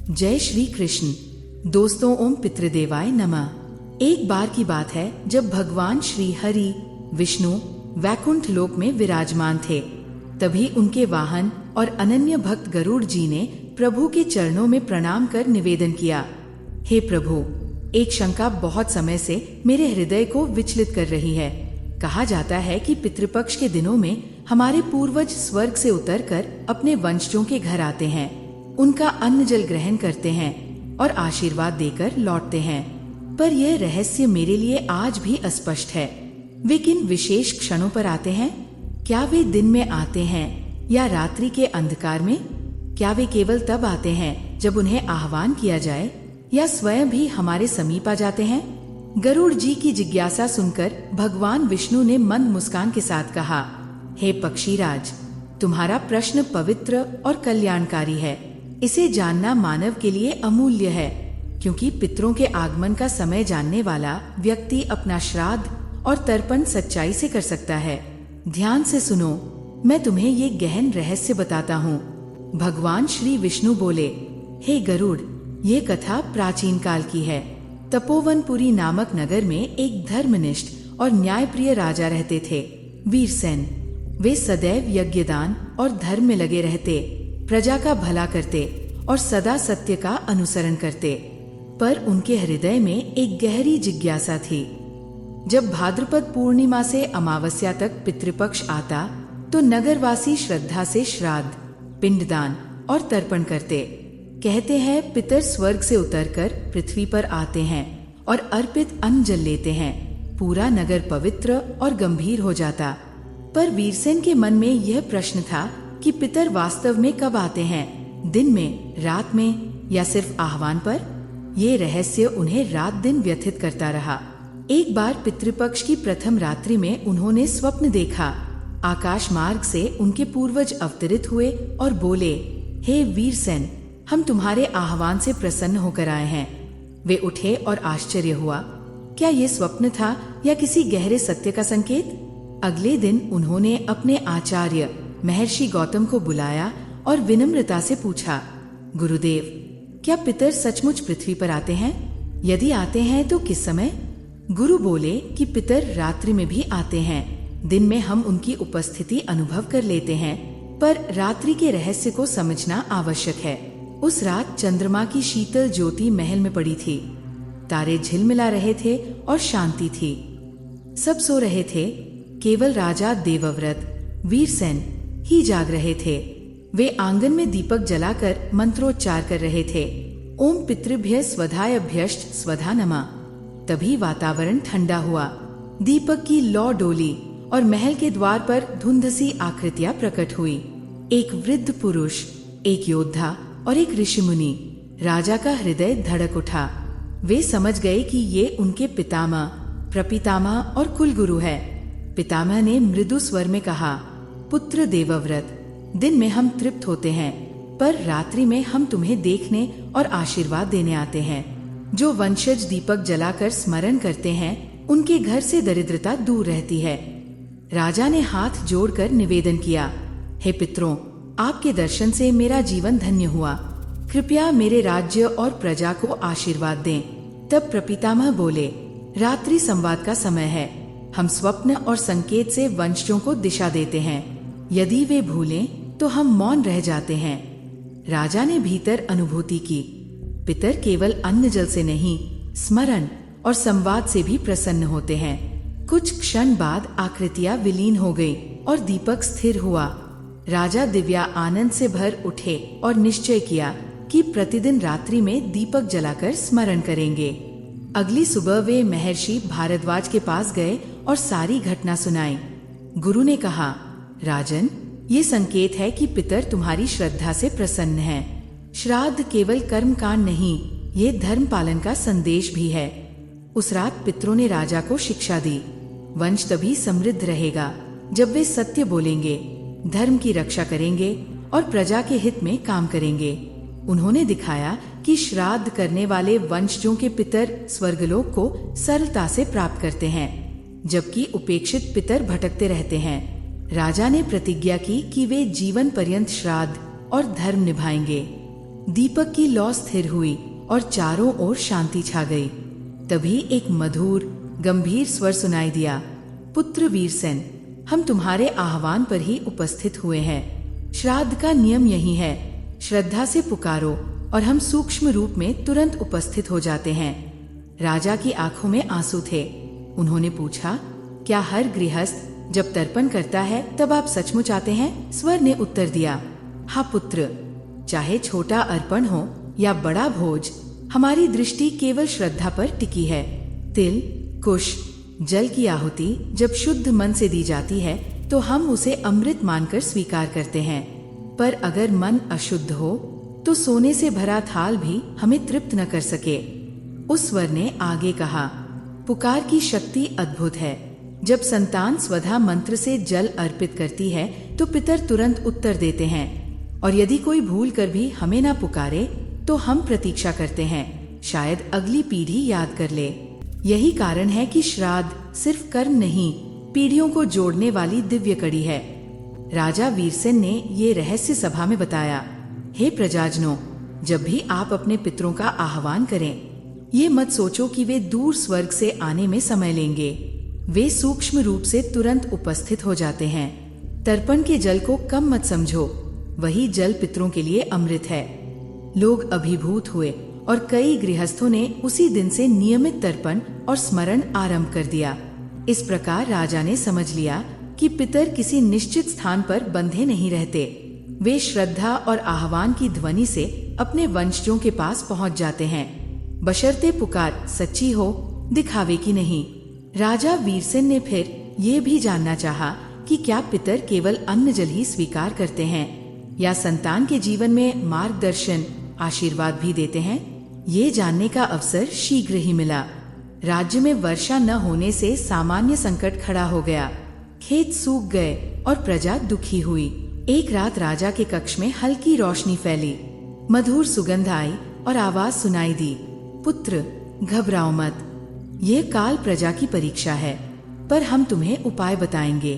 जय श्री कृष्ण। दोस्तों, ओम पितृदेवाय नमः। एक बार की बात है जब भगवान श्री हरि विष्णु वैकुंठ लोक में विराजमान थे। तभी उनके वाहन और अनन्य भक्त गरुड़ जी ने प्रभु के चरणों में प्रणाम कर निवेदन किया, हे प्रभु, एक शंका बहुत समय से मेरे हृदय को विचलित कर रही है। कहा जाता है कि पितृपक्ष के दिनों में हमारे पूर्वज स्वर्ग से उतरकर अपने वंशजों के घर आते हैं, उनका अन्न जल ग्रहण करते हैं और आशीर्वाद देकर लौटते हैं। पर यह रहस्य मेरे लिए आज भी अस्पष्ट है। वे किन विशेष क्षणों पर आते हैं? क्या वे दिन में आते हैं या रात्रि के अंधकार में? क्या वे केवल तब आते हैं जब उन्हें आह्वान किया जाए या स्वयं भी हमारे समीप आ जाते हैं? गरुड़ जी की जिज्ञासा सुनकर भगवान विष्णु ने मंद मुस्कान के साथ कहा, हे पक्षीराज, तुम्हारा प्रश्न पवित्र और कल्याणकारी है। इसे जानना मानव के लिए अमूल्य है, क्योंकि पितरों के आगमन का समय जानने वाला व्यक्ति अपना श्राद्ध और तर्पण सच्चाई से कर सकता है। ध्यान से सुनो, मैं तुम्हें ये गहन रहस्य बताता हूँ। भगवान श्री विष्णु बोले, हे गरुड़, ये कथा प्राचीन काल की है। तपोवनपुरी नामक नगर में एक धर्मनिष्ठ और न्यायप्रिय राजा रहते थे, वीरसेन। वे सदैव यज्ञदान और धर्म में लगे रहते, प्रजा का भला करते और सदा सत्य का अनुसरण करते। पर उनके हृदय में एक गहरी जिज्ञासा थी। जब भाद्रपद पूर्णिमा से अमावस्या तक पितृपक्ष आता तो नगरवासी श्रद्धा से श्राद्ध, पिंडदान और तर्पण करते। कहते हैं पितर स्वर्ग से उतरकर पृथ्वी पर आते हैं और अर्पित अन्न जल लेते हैं। पूरा नगर पवित्र और गंभीर हो जाता। पर वीरसेन के मन में यह प्रश्न था कि पितर वास्तव में कब आते हैं, दिन में, रात में या सिर्फ आह्वान पर? ये रहस्य उन्हें रात दिन व्यथित करता रहा। एक बार पितृपक्ष की प्रथम रात्रि में उन्होंने स्वप्न देखा। आकाश मार्ग से उनके पूर्वज अवतरित हुए और बोले, हे वीरसेन, हम तुम्हारे आह्वान से प्रसन्न होकर आए हैं। वे उठे और आश्चर्य हुआ, क्या ये स्वप्न था या किसी गहरे सत्य का संकेत? अगले दिन उन्होंने अपने आचार्य महर्षि गौतम को बुलाया और विनम्रता से पूछा, गुरुदेव, क्या पितर सचमुच पृथ्वी पर आते हैं? यदि आते हैं तो किस समय? गुरु बोले कि पितर रात्रि में भी आते हैं। दिन में हम उनकी उपस्थिति अनुभव कर लेते हैं, पर रात्रि के रहस्य को समझना आवश्यक है। उस रात चंद्रमा की शीतल ज्योति महल में पड़ी थी। तारे झिलमिला रहे थे और शांति थी। सब सो रहे थे, केवल राजा देवव्रत वीरसेन ही जाग रहे थे। वे आंगन में दीपक जलाकर मंत्रोच्चार कर रहे थे, ओम पितृभ्य स्वधायभ्यश्च स्वधा नमः। तभी वातावरण ठंडा हुआ, दीपक की लौ डोली और महल के द्वार पर धुंधसी आकृतियां प्रकट हुई। एक वृद्ध पुरुष, एक योद्धा और एक ऋषिमुनि। राजा का हृदय धड़क उठा। वे समझ गए कि ये उनके पितामह, प्रपितामह और कुलगुरु है। पितामह ने मृदु स्वर में कहा, पुत्र देवव्रत, दिन में हम तृप्त होते हैं, पर रात्रि में हम तुम्हें देखने और आशीर्वाद देने आते हैं। जो वंशज दीपक जलाकर स्मरण करते हैं, उनके घर से दरिद्रता दूर रहती है। राजा ने हाथ जोड़कर निवेदन किया, हे पितरों, आपके दर्शन से मेरा जीवन धन्य हुआ। कृपया मेरे राज्य और प्रजा को आशीर्वाद दें। तब प्रपितामह बोले, रात्रि संवाद का समय है। हम स्वप्न और संकेत से वंशजों को दिशा देते हैं। यदि वे भूलें तो हम मौन रह जाते हैं। राजा ने भीतर अनुभूति की, पितर केवल अन्न जल से नहीं, स्मरण और संवाद से भी प्रसन्न होते हैं। कुछ क्षण बाद आकृतियां विलीन हो गई और दीपक स्थिर हुआ। राजा दिव्या आनंद से भर उठे और निश्चय किया कि प्रतिदिन रात्रि में दीपक जलाकर स्मरण करेंगे। अगली सुबह वे महर्षि भारद्वाज के पास गए और सारी घटना सुनाई। गुरु ने कहा, राजन, ये संकेत है कि पितर तुम्हारी श्रद्धा से प्रसन्न हैं। श्राद्ध केवल कर्म कांड नहीं, ये धर्म पालन का संदेश भी है। उस रात पितरों ने राजा को शिक्षा दी, वंश तभी समृद्ध रहेगा जब वे सत्य बोलेंगे, धर्म की रक्षा करेंगे और प्रजा के हित में काम करेंगे। उन्होंने दिखाया कि श्राद्ध करने वाले वंशजों के पितर स्वर्गलोक को सरलता से प्राप्त करते हैं, जबकि उपेक्षित पितर भटकते रहते हैं। राजा ने प्रतिज्ञा की कि वे जीवन पर्यंत श्राद्ध और धर्म निभाएंगे। दीपक की लौ स्थिर हुई और चारों ओर शांति छा गई। तभी एक मधुर गंभीर स्वर सुनाई दिया, पुत्र वीरसेन, हम तुम्हारे आह्वान पर ही उपस्थित हुए हैं। श्राद्ध का नियम यही है, श्रद्धा से पुकारो और हम सूक्ष्म रूप में तुरंत उपस्थित हो जाते हैं। राजा की आंखों में आंसू थे। उन्होंने पूछा, क्या हर गृहस्थ जब तर्पण करता है तब आप सचमुच आते हैं? स्वर ने उत्तर दिया, हाँ पुत्र, चाहे छोटा अर्पण हो या बड़ा भोज, हमारी दृष्टि केवल श्रद्धा पर टिकी है। तिल, कुश, जल की आहुति जब शुद्ध मन से दी जाती है तो हम उसे अमृत मानकर स्वीकार करते हैं, पर अगर मन अशुद्ध हो तो सोने से भरा थाल भी हमें तृप्त न कर सके। उस स्वर ने आगे कहा, पुकार की शक्ति अद्भुत है। जब संतान स्वधा मंत्र से जल अर्पित करती है तो पितर तुरंत उत्तर देते हैं, और यदि कोई भूल कर भी हमें ना पुकारे तो हम प्रतीक्षा करते हैं, शायद अगली पीढ़ी याद कर ले। यही कारण है कि श्राद्ध सिर्फ कर्म नहीं, पीढ़ियों को जोड़ने वाली दिव्य कड़ी है। राजा वीरसेन ने ये रहस्य सभा में बताया। हे प्रजाजनों, जब भी आप अपने पितरों का आह्वान करें, ये मत सोचो कि वे दूर स्वर्ग से आने में समय लेंगे। वे सूक्ष्म रूप से तुरंत उपस्थित हो जाते हैं। तर्पण के जल को कम मत समझो, वही जल पितरों के लिए अमृत है। लोग अभिभूत हुए और कई गृहस्थों ने उसी दिन से नियमित तर्पण और स्मरण आरंभ कर दिया। इस प्रकार राजा ने समझ लिया कि पितर किसी निश्चित स्थान पर बंधे नहीं रहते, वे श्रद्धा और आह्वान की ध्वनि से अपने वंशजों के पास पहुंच जाते हैं, बशर्ते पुकार सच्ची हो, दिखावे की नहीं। राजा वीरसेन ने फिर ये भी जानना चाहा कि क्या पितर केवल अन्न जल ही स्वीकार करते हैं या संतान के जीवन में मार्गदर्शन, आशीर्वाद भी देते हैं। ये जानने का अवसर शीघ्र ही मिला। राज्य में वर्षा न होने से सामान्य संकट खड़ा हो गया। खेत सूख गए और प्रजा दुखी हुई। एक रात राजा के कक्ष में हल्की रोशनी फैली, मधुर सुगंध आई और आवाज सुनाई दी, पुत्र घबराओ मत, ये काल प्रजा की परीक्षा है, पर हम तुम्हें उपाय बताएंगे।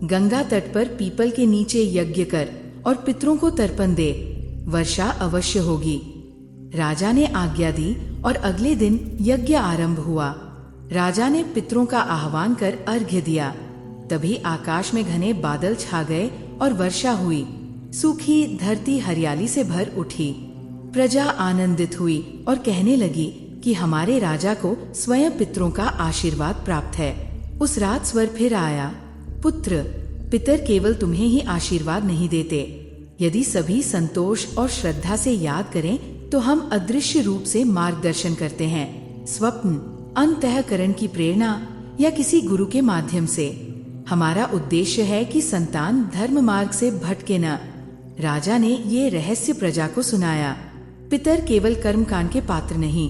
गंगा तट पर पीपल के नीचे यज्ञ कर और पितरों को तर्पण दे, वर्षा अवश्य होगी। राजा ने आज्ञा दी और अगले दिन यज्ञ आरंभ हुआ। राजा ने पितरों का आह्वान कर अर्घ्य दिया। तभी आकाश में घने बादल छा गए और वर्षा हुई। सूखी धरती हरियाली से भर उठी। प्रजा आनंदित हुई और कहने लगी कि हमारे राजा को स्वयं पितरों का आशीर्वाद प्राप्त है। उस रात स्वर फिर आया, पुत्र, पितर केवल तुम्हें ही आशीर्वाद नहीं देते। यदि सभी संतोष और श्रद्धा से याद करें तो हम अदृश्य रूप से मार्गदर्शन करते हैं, स्वप्न, अंतःकरण की प्रेरणा या किसी गुरु के माध्यम से। हमारा उद्देश्य है कि संतान धर्म मार्ग से भटके न। राजा ने ये रहस्य प्रजा को सुनाया। पितर केवल कर्मकांड के पात्र नहीं,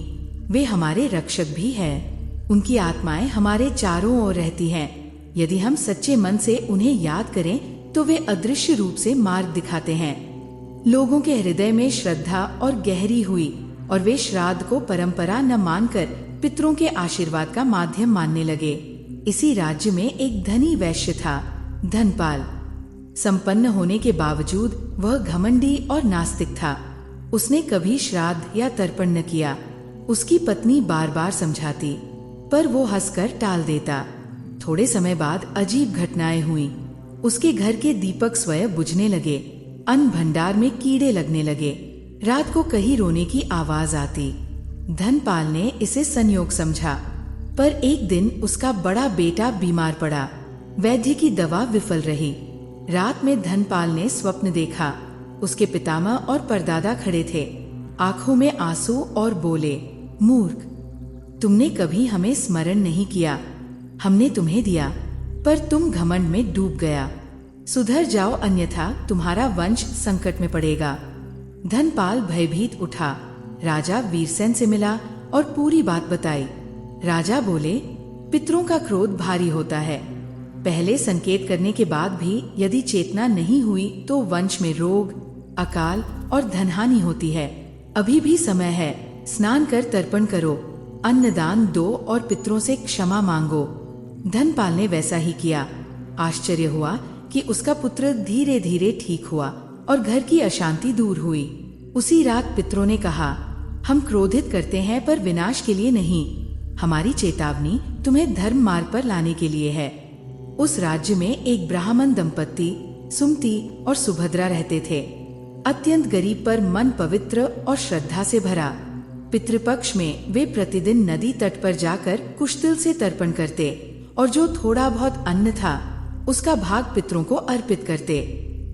वे हमारे रक्षक भी हैं। उनकी आत्माएं हमारे चारों ओर रहती हैं। यदि हम सच्चे मन से उन्हें याद करें तो वे अदृश्य रूप से मार्ग दिखाते हैं। लोगों के हृदय में श्रद्धा और गहरी हुई और वे श्राद्ध को परंपरा न मानकर पितरों के आशीर्वाद का माध्यम मानने लगे। इसी राज्य में एक धनी वैश्य था, धनपाल। संपन्न होने के बावजूद वह घमंडी और नास्तिक था। उसने कभी श्राद्ध या तर्पण न किया। उसकी पत्नी बार बार समझाती, पर वो हंसकर टाल देता। थोड़े समय बाद अजीब घटनाएं हुई। उसके घर के दीपक स्वयं बुझने लगे, अन्न भंडार में कीड़े लगने लगे, रात को कहीं रोने की आवाज आती। धनपाल ने इसे संयोग समझा, पर एक दिन उसका बड़ा बेटा बीमार पड़ा। वैद्य की दवा विफल रही। रात में धनपाल ने स्वप्न देखा। उसके पितामह और परदादा खड़े थे, आंखों में आंसू, और बोले, मूर्ख, तुमने कभी हमें स्मरण नहीं किया। हमने तुम्हें दिया, पर तुम घमंड में डूब गया। सुधर जाओ, अन्यथा तुम्हारा वंश संकट में पड़ेगा। धनपाल भयभीत उठा। राजा वीरसेन से मिला और पूरी बात बताई। राजा बोले, पितरों का क्रोध भारी होता है। पहले संकेत करने के बाद भी यदि चेतना नहीं हुई तो वंश में रोग, अकाल और धनहानि होती है। अभी भी समय है, स्नान कर तर्पण करो, अन्नदान दो और पितरों से क्षमा मांगो। धनपाल ने वैसा ही किया। आश्चर्य हुआ कि उसका पुत्र धीरे धीरे ठीक हुआ और घर की अशांति दूर हुई। उसी रात पितरों ने कहा, हम क्रोधित करते हैं पर विनाश के लिए नहीं। हमारी चेतावनी तुम्हें धर्म मार्ग पर लाने के लिए है। उस राज्य में एक ब्राह्मण दंपत्ति सुमति और सुभद्रा रहते थे। अत्यंत गरीब पर मन पवित्र और श्रद्धा से भरा। पितृपक्ष में वे प्रतिदिन नदी तट पर जाकर कुशतिल से तर्पण करते और जो थोड़ा बहुत अन्न था उसका भाग पितरों को अर्पित करते।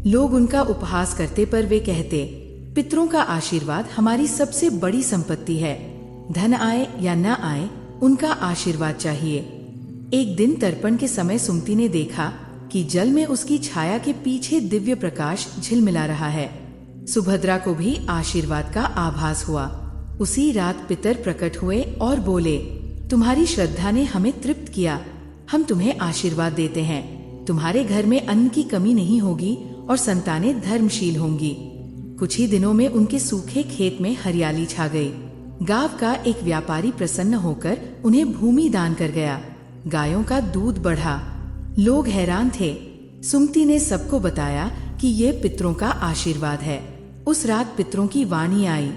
लोग उनका उपहास करते पर वे कहते, पितरों का आशीर्वाद हमारी सबसे बड़ी संपत्ति है। धन आए या न आए, उनका आशीर्वाद चाहिए। एक दिन तर्पण के समय सुमति ने देखा कि जल में उसकी छाया के पीछे दिव्य प्रकाश झिलमिला रहा है। सुभद्रा को भी आशीर्वाद का आभास हुआ। उसी रात पितर प्रकट हुए और बोले, तुम्हारी श्रद्धा ने हमें तृप्त किया। हम तुम्हें आशीर्वाद देते हैं। तुम्हारे घर में अन्न की कमी नहीं होगी और संतानें धर्मशील होंगी। कुछ ही दिनों में उनके सूखे खेत में हरियाली छा गई। गांव का एक व्यापारी प्रसन्न होकर उन्हें भूमि दान कर गया। गायों का दूध बढ़ा। लोग हैरान थे। सुमति ने सबको बताया कि ये पितरों का आशीर्वाद है। उस रात पितरों की वाणी आई,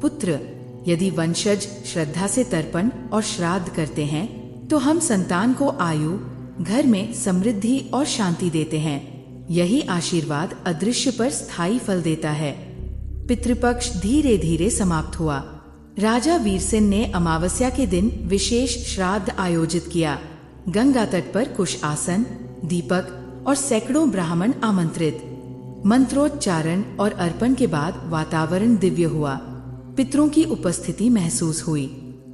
पुत्र, यदि वंशज श्रद्धा से तर्पण और श्राद्ध करते हैं तो हम संतान को आयु, घर में समृद्धि और शांति देते हैं। यही आशीर्वाद अदृश्य पर स्थायी फल देता है। पितृपक्ष धीरे धीरे समाप्त हुआ। राजा वीरसेन ने अमावस्या के दिन विशेष श्राद्ध आयोजित किया। गंगा तट पर कुश आसन, दीपक और सैकड़ों ब्राह्मण आमंत्रित। मंत्रोच्चारण और अर्पण के बाद वातावरण दिव्य हुआ। पितरों की उपस्थिति महसूस हुई।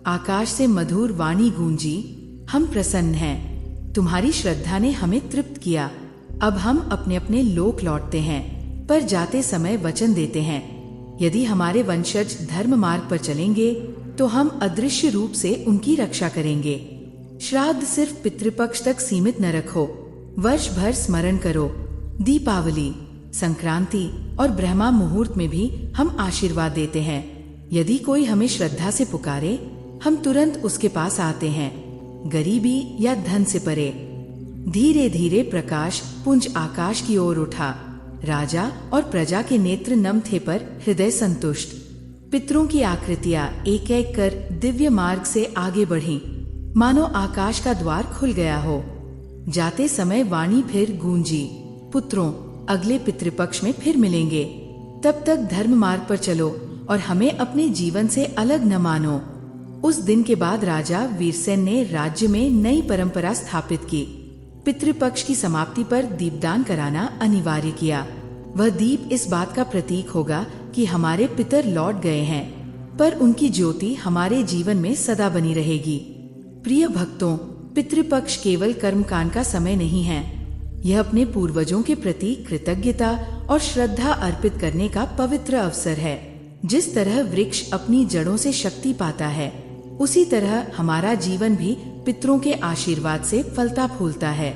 आकाश से मधुर वाणी गूंजी, हम प्रसन्न हैं। तुम्हारी श्रद्धा ने हमें तृप्त किया। अब हम अपने अपने लोक लौटते हैं, पर जाते समय वचन देते हैं, यदि हमारे वंशज धर्म मार्ग पर चलेंगे तो हम अदृश्य रूप से उनकी रक्षा करेंगे। श्राद्ध सिर्फ पितृपक्ष तक सीमित न रखो, वर्ष भर स्मरण करो। दीपावली, संक्रांति और ब्रह्मा मुहूर्त में भी हम आशीर्वाद देते हैं। यदि कोई हमें श्रद्धा से पुकारे, हम तुरंत उसके पास आते हैं, गरीबी या धन से परे। धीरे धीरे प्रकाश पुंज आकाश की ओर उठा। राजा और प्रजा के नेत्र नम थे पर हृदय संतुष्ट। पितरों की आकृतियां एक एक कर दिव्य मार्ग से आगे बढ़ीं, मानो आकाश का द्वार खुल गया हो। जाते समय वाणी फिर गूंजी, पुत्रों, अगले पितृपक्ष में फिर मिलेंगे। तब तक धर्म मार्ग पर चलो और हमें अपने जीवन से अलग न मानो। उस दिन के बाद राजा वीरसेन ने राज्य में नई परंपरा स्थापित की। पितृपक्ष की समाप्ति पर दीपदान कराना अनिवार्य किया। वह दीप इस बात का प्रतीक होगा कि हमारे पितर लौट गए हैं, पर उनकी ज्योति हमारे जीवन में सदा बनी रहेगी। प्रिय भक्तों, पितृपक्ष केवल कर्मकांड का समय नहीं है। यह अपने पूर्वजों के प्रति कृतज्ञता और श्रद्धा अर्पित करने का पवित्र अवसर है। जिस तरह वृक्ष अपनी जड़ों से शक्ति पाता है, उसी तरह हमारा जीवन भी पितरों के आशीर्वाद से फलता फूलता है।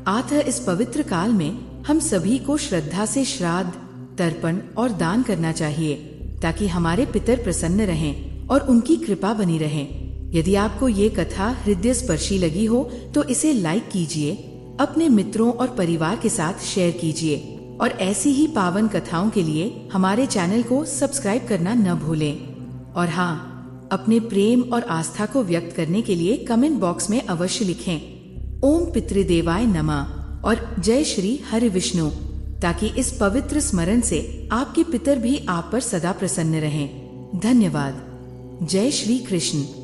अतः इस पवित्र काल में हम सभी को श्रद्धा से श्राद्ध, तर्पण और दान करना चाहिए, ताकि हमारे पितर प्रसन्न रहें और उनकी कृपा बनी रहे। यदि आपको ये कथा हृदय स्पर्शी लगी हो तो इसे लाइक कीजिए, अपने मित्रों और परिवार के साथ शेयर कीजिए और ऐसी ही पावन कथाओं के लिए हमारे चैनल को सब्सक्राइब करना न भूलें। और हाँ, अपने प्रेम और आस्था को व्यक्त करने के लिए कमेंट बॉक्स में अवश्य लिखें, ओम पितृदेवाय नमः और जय श्री हरि विष्णु, ताकि इस पवित्र स्मरण से आपके पितर भी आप पर सदा प्रसन्न रहें। धन्यवाद। जय श्री कृष्ण।